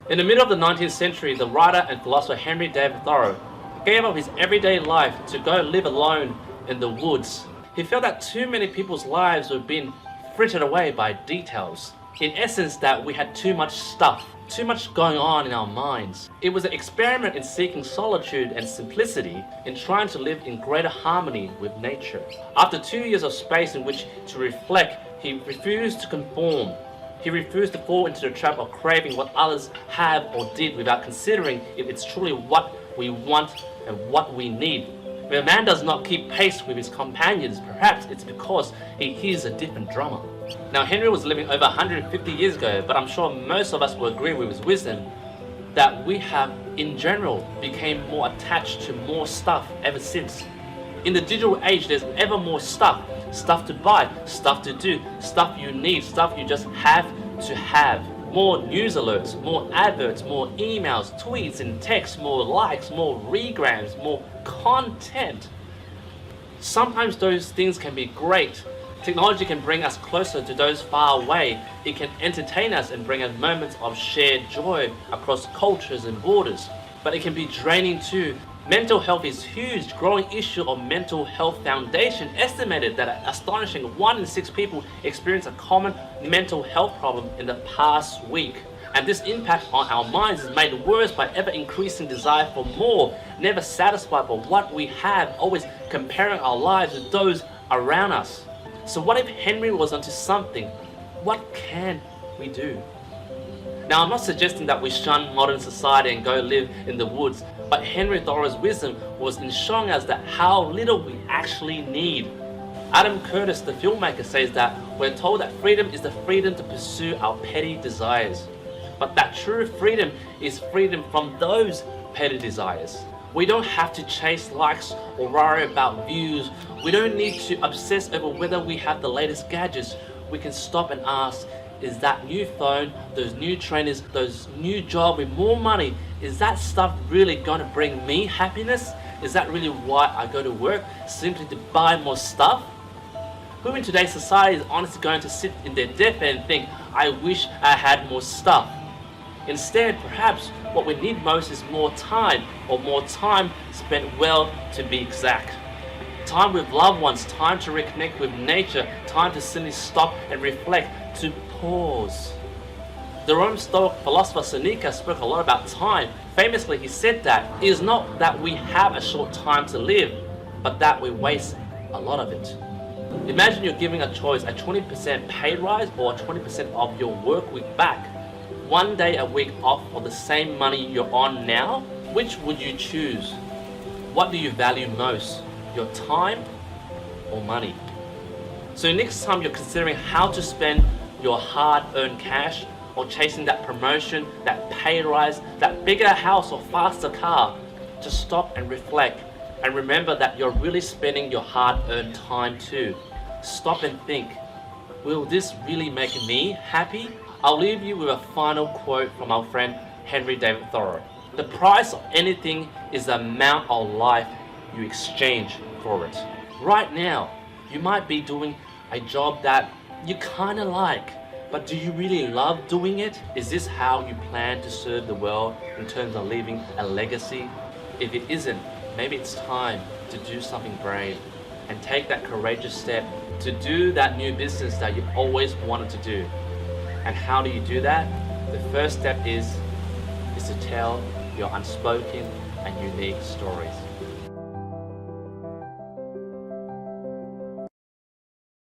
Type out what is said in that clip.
In the middle of the 19th century, the writer and philosopher Henry David Thoreau gave up his everyday life to go live alone in the woods. He felt that too many people's lives were being frittered away by details. In essence, that we had too much stuff, too much going on in our minds. It was an experiment in seeking solitude and simplicity, in trying to live in greater harmony with nature. After 2 years of space in which to reflect, he refused to conform. He refused to fall into the trap of craving what others have or did without considering if it's truly what we want and what we need. If a man does not keep pace with his companions, perhaps it's because he hears a different drummer. Now, Henry was living over 150 years ago, but I'm sure most of us will agree with his wisdom that we have, in general, become more attached to more stuff ever since. In the digital age, there's ever more stuff. Stuff to buy, stuff to do, stuff you need, stuff you just have to have. More news alerts, more adverts, more emails, tweets and texts, more likes, more regrams, more content. Sometimes those things can be great. Technology can bring us closer to those far away. It can entertain us and bring us moments of shared joy across cultures and borders. But it can be draining too. Mental health is a huge, growing issue of Mental Health Foundation estimated that an astonishing 1 in 6 people experience a common mental health problem in the past week. And this impact on our minds is made worse by ever-increasing desire for more, never satisfied by what we have, always comparing our lives with those around us. So what if Henry was onto something? What can we do? Now, I'm not suggesting that we shun modern society and go live in the woods, but Henry Thoreau's wisdom was in showing us that how little we actually need. Adam Curtis, the filmmaker, says that we're told that freedom is the freedom to pursue our petty desires, but that true freedom is freedom from those petty desires. We don't have to chase likes or worry about views. We don't need to obsess over whether we have the latest gadgets. We can stop and ask, is that new phone, those new trainers, those new job with more money, is that stuff really going to bring me happiness? Is that really why I go to work? Simply to buy more stuff? Who in today's society is honestly going to sit in their deathbed and think, I wish I had more stuff? Instead, perhaps what we need most is more time, or more time spent well, to be exact. Time with loved ones, time to reconnect with nature, time to simply stop and reflect, to pause. The Roman Stoic philosopher Seneca spoke a lot about time. Famously, he said that it is not that we have a short time to live, but that we waste a lot of it. Imagine you're giving a choice, a 20% pay rise or 20% of your work week back. 1 day a week off for the same money you're on now. Which would you choose? What do you value most? Your time or money? So next time you're considering how to spend your hard-earned cash, or chasing that promotion, that pay rise, that bigger house or faster car, just stop and reflect and remember that you're really spending your hard-earned time too. Stop and think, will this really make me happy? I'll leave you with a final quote from our friend Henry David Thoreau. The price of anything is the amount of life you exchange for it. Right now, you might be doing a job that you kind of like, but do you really love doing it? Is this how you plan to serve the world in terms of leaving a legacy? If it isn't, maybe it's time to do something brave and take that courageous step to do that new business that you always wanted to do. And how do you do that? The first step is to tell your unspoken and unique stories.